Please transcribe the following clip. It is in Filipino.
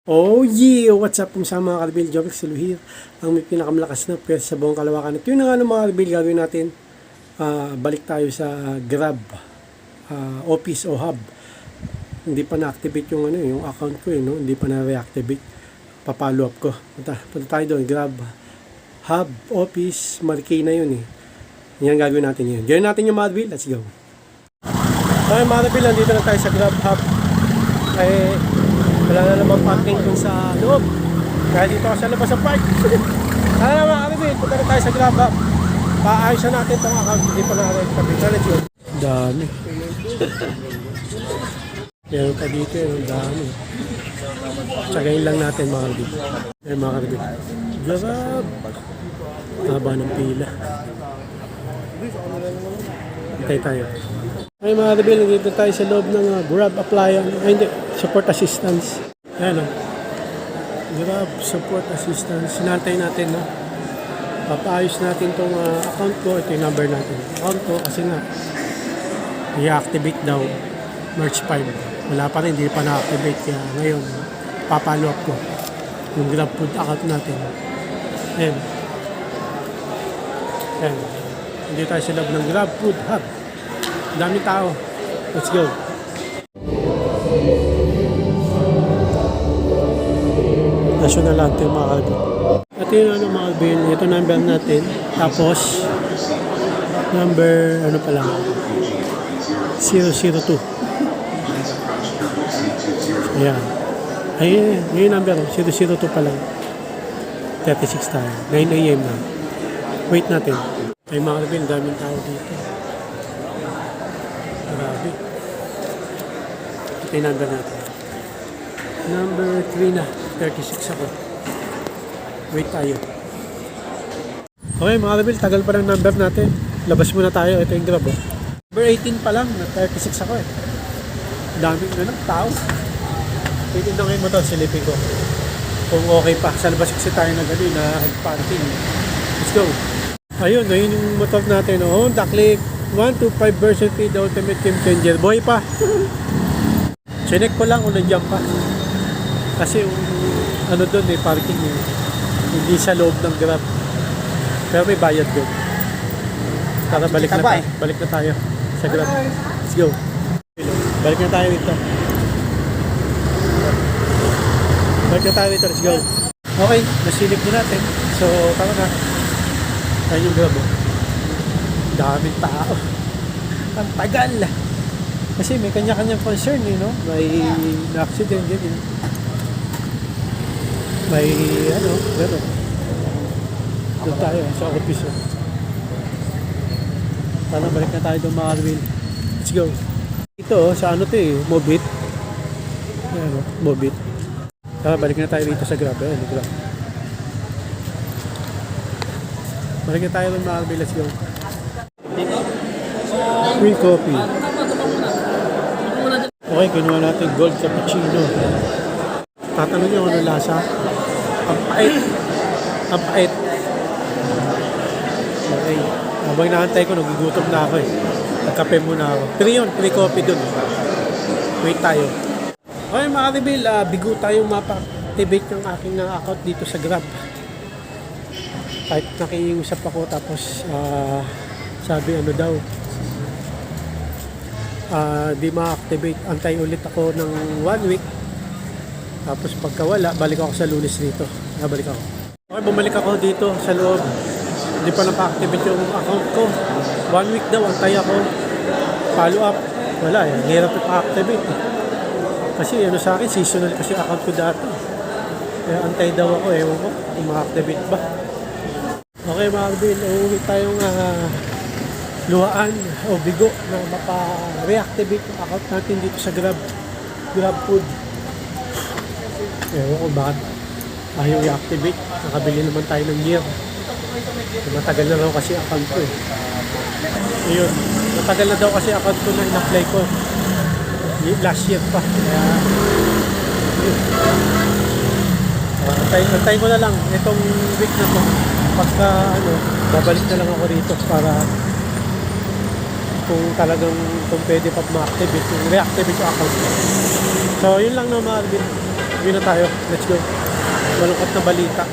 Oh yeah! What's up kung sa mga Karbil? Jobek Siluhir, ang may pinakamalakas na pwes sa buong Kalawakan. At yun na nga ng mga Karbil, gagawin natin, balik tayo sa Grab, office o hub. Hindi pa na-activate yung, yung account ko, no? Hindi pa na-reactivate. Papalo up ko. Punta tayo doon, Grab, hub, office, Marikina yun eh. Yan gagawin natin yun. Join natin yung mga Karbil, let's go. Okay mga Karbil, nandito na tayo sa Grab hub. Wala na namang parking dun sa loob. Kaya dito ako sa labas ng park. Kaya na mga Karbil, punta na tayo sa Grab hub. Paayos na natin itong account. Hindi pa na-reactivate. Let's go. Dami. Meron pa dito yun. Dami. Tsagayin lang natin mga Karbil. Ayan mga Karbil. Grab. Haba ng pila. Hintay tayo. Ay mga Karbil, nandito tayo sa loob ng Grab Appliance. Ay hindi, support assistance. Ayan o. Grab support assistance. Sinantay natin no. Papaayos natin itong account ko. Ito yung number natin. Account ko kasi nga i-activate daw March 5. Wala pa rin, hindi pa na-activate. Kaya ngayon, papalo up ko yung Grab Food account natin. Ayan. Ayan. Hindi tayo sa loob ng Grab Food Hub. Daming tao. Let's go. National Anthem mga Karbil. Ito yung mga Karbil. Ito number natin. Tapos number pa lang 002. Ayan. Ayun yung number 002 pa lang. 36 tayo. 9 AM na. Wait natin. Ay mga Karbil, daming tao dito. Grabe. Ito yung number natin. Number 3 na. 36 ako. Wait tayo. Okay mga Karbil, tagal pa ng number natin. Labas muna tayo. Ito yung Grab. Number 18 pa lang. 36 ako eh. Daming tao. Wait na ngayon mo ito. Silipin ko. Kung okay pa. Sa labas kasi tayo na gano'n na parking. Let's go. Ayun yung motor natin. Honda Click 125 version 3, the ultimate game changer. Buhay pa. Chinek ko lang kung nandiyan pa. Kasi yung doon parking hindi sa loob ng Grab. Pero may bayad doon. Tara, balik na tayo sa Grab. Let's go. Balik na tayo dito. Let's go. Okay, nasilip na natin. So, tara na. Tayo yung Grab. Daming tao. Ang tagal. Kasi may kanya-kanyang concern no? May accident din. May gano'n. Doon tayo sa office. Sana balik na tayo doon mga Karbil. Let's go. Ito sa Mobit. Ayan Mobit. Sana balik na tayo dito sa Grab. Ayan, Grab. Balik na tayo doon mga Karbil. Let's go. Free coffee. Okay, kinuha natin gold cappuccino. Tatanong nyo ano lasa? Ang pait. Okay. Habang nakantay ko, nagugutom na ako eh. Nagkape muna ako. Free coffee dun. Wait tayo. Okay mga Karbil, bigo tayong mapa-activate yung aking account dito sa Grab. Kahit nakiusap ako tapos sabi daw di ma-activate, antay ulit ako ng 1 week tapos pagka wala, balik ako sa Lunes dito. Balik ako. Okay, bumalik ako dito sa loob. Hindi pa na-activate yung account ko. 1 week daw, antay ako. Follow up. Wala eh. Hirap pa-activate. Kasi sa akin, seasonal kasi account ko dati. Kaya antay daw ako. Ewan ko kung ma-activate ba. Okay mga Karbil, uuwi tayong luhaan o bigo na mapa-reactivate yung account natin dito sa Grab Food. Ewan ko bakit ayaw i-activate. Nakabili naman tayo ng gear. Matagal na daw kasi account ko eh. Ayun, matagal na daw kasi account ko na in-apply ko. Last year pa. Kaya antayin ko na lang itong week na to. Pagka babalik na lang ako rito para kung talagang pwede pa ma-activate, reactivate yung account ko. So, yun lang na mga Karbil. Uwi na tayo. Let's go. Malungkot na balita.